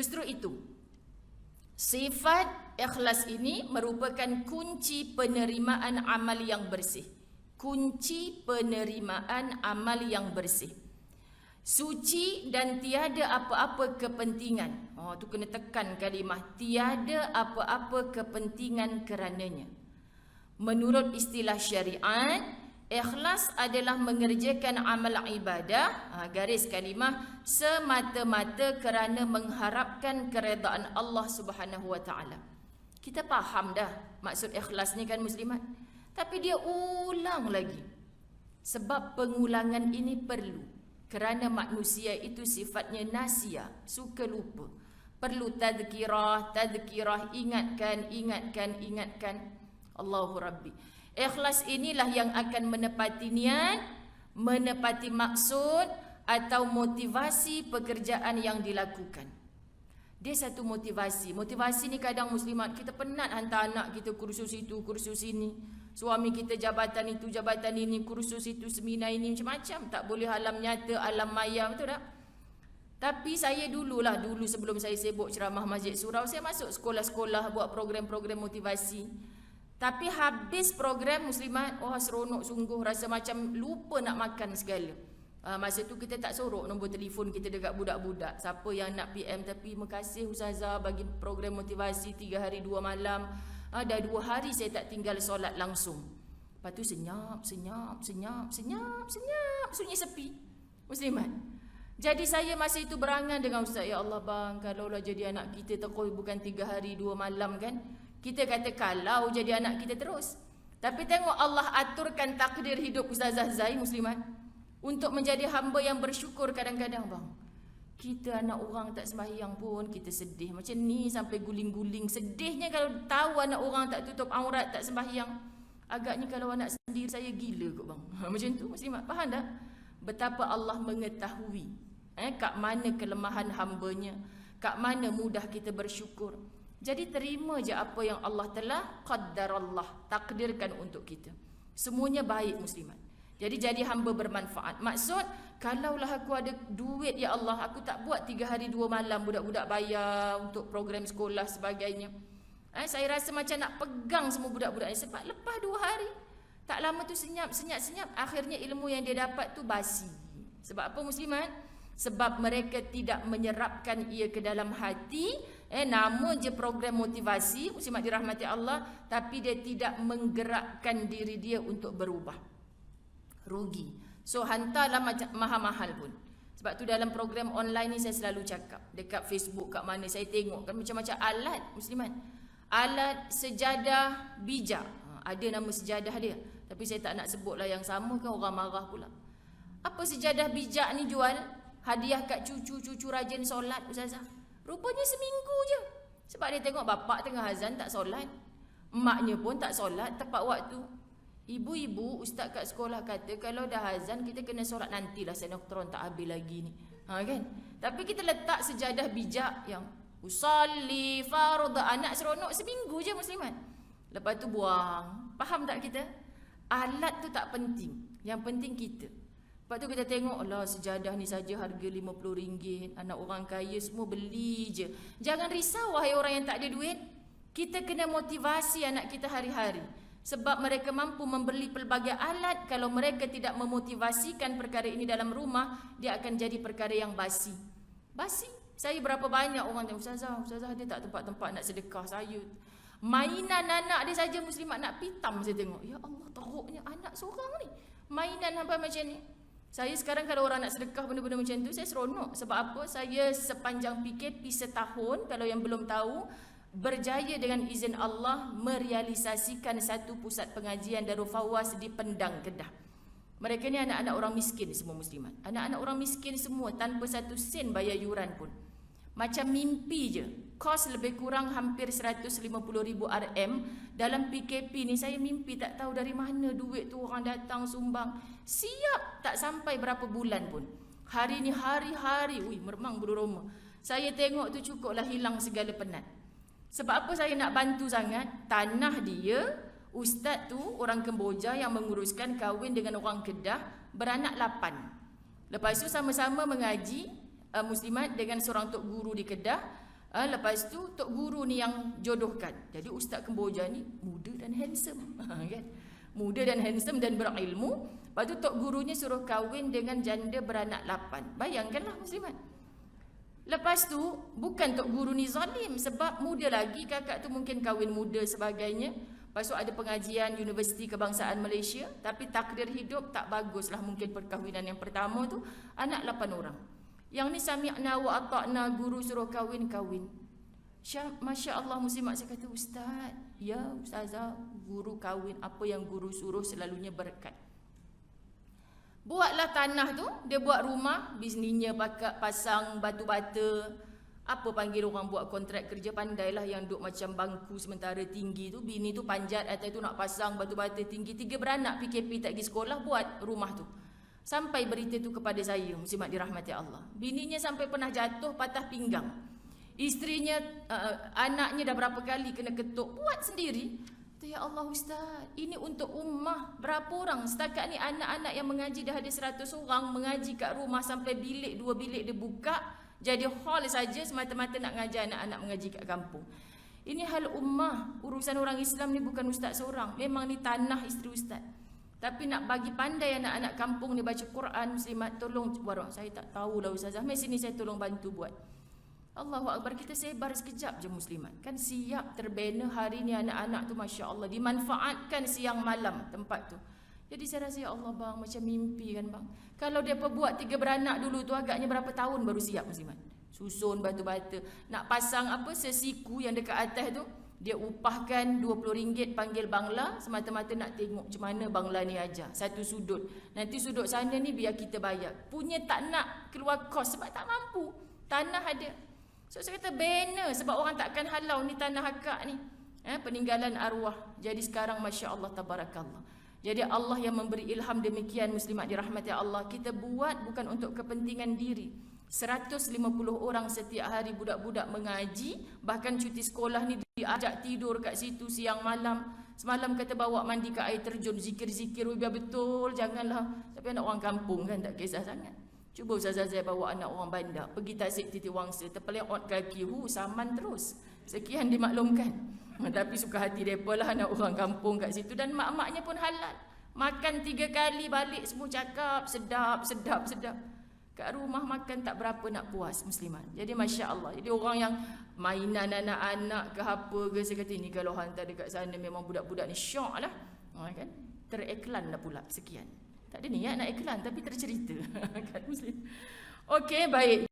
Justru itu, sifat ikhlas ini merupakan kunci penerimaan amal yang bersih. Kunci penerimaan amal yang bersih. Suci dan tiada apa-apa kepentingan. Tu kena tekan kalimah. Tiada apa-apa kepentingan kerananya. Menurut istilah syariat, ikhlas adalah mengerjakan amal ibadah, garis kalimah, semata-mata kerana mengharapkan keredaan Allah Subhanahu Wa Taala. Kita faham dah maksud ikhlas ni kan muslimat. Tapi dia ulang lagi. Sebab pengulangan ini perlu. Kerana manusia itu sifatnya nasia, suka lupa. Perlu tadhkirah, ingatkan. Allahu Rabbi. Ikhlas inilah yang akan menepati niat, menepati maksud atau motivasi pekerjaan yang dilakukan. Dia satu motivasi. Motivasi ni kadang muslimat, kita penat hantar anak kita kursus itu, kursus ini. Suami kita jabatan itu, jabatan ini, kursus itu, seminar ini, macam-macam. Tak boleh alam nyata, alam maya, betul tak? Tapi saya dulu sebelum saya sibuk ceramah Masjid Surau, saya masuk sekolah-sekolah buat program-program motivasi. Tapi habis program muslimat, seronok sungguh, rasa macam lupa nak makan segala. Masa tu kita tak sorok nombor telefon kita dekat budak-budak. Siapa yang nak PM, tapi makasih Ustazah bagi program motivasi 3 hari 2 malam. Dah 2 hari saya tak tinggal solat langsung. Lepas tu senyap, sunyi sepi. Muslimat. Jadi saya masa itu berangan dengan Ustaz, ya Allah bang, kalaulah jadi anak kita tekoi bukan 3 hari 2 malam kan. Kita kata kalau jadi anak kita terus. Tapi tengok Allah aturkan takdir hidup Ustazah Zai muslimat. Untuk menjadi hamba yang bersyukur kadang-kadang bang. Kita anak orang tak sembahyang pun kita sedih. Macam ni sampai guling-guling. Sedihnya kalau tahu anak orang tak tutup aurat, tak sembahyang. Agaknya kalau anak sendiri saya gila kot bang. Macam tu muslimat. Faham tak? Betapa Allah mengetahui kat mana kelemahan hambanya, kat mana mudah kita bersyukur. Jadi terima je apa yang Allah telah qaddarallah, takdirkan untuk kita. Semuanya baik muslimat. Jadi hamba bermanfaat. Maksud, kalaulah aku ada duit ya Allah, aku tak buat 3 hari 2 malam budak-budak bayar untuk program sekolah sebagainya. Saya rasa macam nak pegang semua budak-budak ni. Sebab lepas 2 hari, tak lama tu senyap, akhirnya ilmu yang dia dapat tu basi. Sebab apa muslimat? Sebab mereka tidak menyerapkan ia ke dalam hati. Nama je program motivasi, muslimat dirahmati Allah, tapi dia tidak menggerakkan diri dia untuk berubah. Rugi. So hantarlah mahal-mahal pun. Sebab tu dalam program online ni saya selalu cakap, dekat Facebook kat mana saya tengok kan macam-macam alat muslimat. Alat sejadah bijak. Ada nama sejadah dia, tapi saya tak nak sebutlah yang sama kan orang marah pula. Apa sejadah bijak ni jual? Hadiah kat cucu-cucu rajin solat Ustazah. Rupanya seminggu je. Sebab dia tengok bapak tengah azan tak solat, emaknya pun tak solat tepat waktu. Ibu-ibu, ustaz kat sekolah kata kalau dah azan kita kena solat, nantilah sinetron tak habis lagi ni. Kan? Tapi kita letak sejadah bijak yang usalli fardhu, anak seronok seminggu je muslimat. Lepas tu buang. Faham tak kita? Alat tu tak penting. Yang penting kita. Lepas tu kita tengok lah sejadah ni saja harga RM50. Anak orang kaya semua beli je. Jangan risau wahai orang yang tak ada duit. Kita kena motivasi anak kita hari-hari. Sebab mereka mampu membeli pelbagai alat. Kalau mereka tidak memotivasikan perkara ini dalam rumah, dia akan jadi perkara yang basi. Basi. Saya berapa banyak orang tanya, Ustazah dia tak tempat-tempat nak sedekah saya. Mainan anak dia saja muslimat nak pitam saya tengok. Ya Allah, teruknya anak seorang ni. Mainan apa macam ni. Saya sekarang kalau orang nak sedekah benda-benda macam tu, saya seronok. Sebab apa? Saya sepanjang PKP setahun, kalau yang belum tahu, berjaya dengan izin Allah merealisasikan satu pusat pengajian Darul Fawwas di Pendang, Kedah. Mereka ni anak-anak orang miskin semua muslimat. Anak-anak orang miskin semua tanpa satu sen bayar yuran pun. Macam mimpi je. Kos lebih kurang hampir 150,000 RM. Dalam PKP ni saya mimpi tak tahu dari mana duit tu orang datang sumbang. Siap tak sampai berapa bulan pun. Hari ni hari-hari, meremang bulu roma. Saya tengok tu cukuplah hilang segala penat. Sebab apa saya nak bantu sangat? Tanah dia, ustaz tu orang Kemboja yang menguruskan kahwin dengan orang Kedah, beranak 8. Lepas tu sama-sama mengaji muslimat dengan seorang tok guru di Kedah. Lepas tu tok guru ni yang jodohkan. Jadi Ustaz Kemboja ni muda dan handsome. Kan? Muda dan handsome dan berilmu. Lepas tu tok gurunya suruh kahwin dengan janda beranak 8. Bayangkanlah muslimat. Lepas tu bukan tok guru ni zalim, sebab muda lagi, kakak tu mungkin kahwin muda sebagainya. Lepas tu ada pengajian Universiti Kebangsaan Malaysia, tapi takdir hidup tak baguslah, mungkin perkahwinan yang pertama tu anak 8 orang. Yang ni sami'na wa ata'na, guru suruh kahwin. Masya Allah muslimat, saya kata ustaz, ya ustazah, guru kahwin, apa yang guru suruh selalunya berkat. Buatlah tanah tu, dia buat rumah, bisninya pakai pasang batu bata. Apa panggil orang buat kontrak kerja, pandailah yang duk macam bangku sementara tinggi tu. Bini tu panjat atas tu nak pasang batu bata tinggi. 3 beranak PKP tak pergi sekolah, buat rumah tu. Sampai berita tu kepada saya, muslimat dirahmati Allah. Bininya sampai pernah jatuh, patah pinggang. Isterinya, anaknya dah berapa kali kena ketuk, buat sendiri. Ya Allah ustaz, ini untuk ummah. Berapa orang? Setakat ni anak-anak yang mengaji dah ada 100 orang. Mengaji kat rumah sampai bilik, 2 bilik dia buka. Jadi hall saja semata-mata nak ngajar anak-anak mengaji kat kampung. Ini hal ummah. Urusan orang Islam ni bukan ustaz seorang. Memang ni tanah isteri ustaz. Tapi nak bagi pandai anak-anak kampung ni baca Quran, muslimat, tolong warung. Saya tak tahulah ustazah, mai sini saya tolong bantu buat. Allahu Akbar, kita sebar sekejap je muslimat. Kan siap terbina hari ni anak-anak tu, Masya Allah. Dimanfaatkan siang malam tempat tu. Jadi saya rasa, ya Allah bang, macam mimpi kan bang. Kalau dia perbuat 3 beranak dulu tu, agaknya berapa tahun baru siap muslimat. Susun batu bata. Nak pasang apa, sesiku yang dekat atas tu, dia upahkan RM20 panggil bangla. Semata-mata nak tengok macam mana bangla ni ajar. Satu sudut. Nanti sudut sana ni biar kita bayar. Punya tak nak keluar kos sebab tak mampu. Tanah ada. So saya kata banner sebab orang takkan halau ni tanah akak ni. Peninggalan arwah. Jadi sekarang Masya Allah tabarakallah. Jadi Allah yang memberi ilham demikian muslimat dirahmati Allah. Kita buat bukan untuk kepentingan diri. 150 orang setiap hari budak-budak mengaji. Bahkan cuti sekolah ni diajak tidur kat situ siang malam. Semalam kata bawa mandi ke air terjun, zikir-zikir, biar betul, janganlah. Tapi anak orang kampung kan tak kisah sangat. Cuba Ustazah saya bawa anak orang bandar pergi Tasik Titiwangsa, terpeleot kaki, saman terus. Sekian dimaklumkan. Tapi suka hati mereka lah anak orang kampung kat situ. Dan mak-maknya pun halal. Makan 3 kali balik semua cakap sedap. Kat rumah makan tak berapa nak puas muslimat. Jadi Masya Allah. Jadi orang yang mainan anak-anak ke apa ke, saya kata ini kalau hantar dekat sana memang budak-budak ni syok lah. Kan? Tereklan lah pula sekian. Tak ada niat nak iklan tapi tercerita. Okey, baik.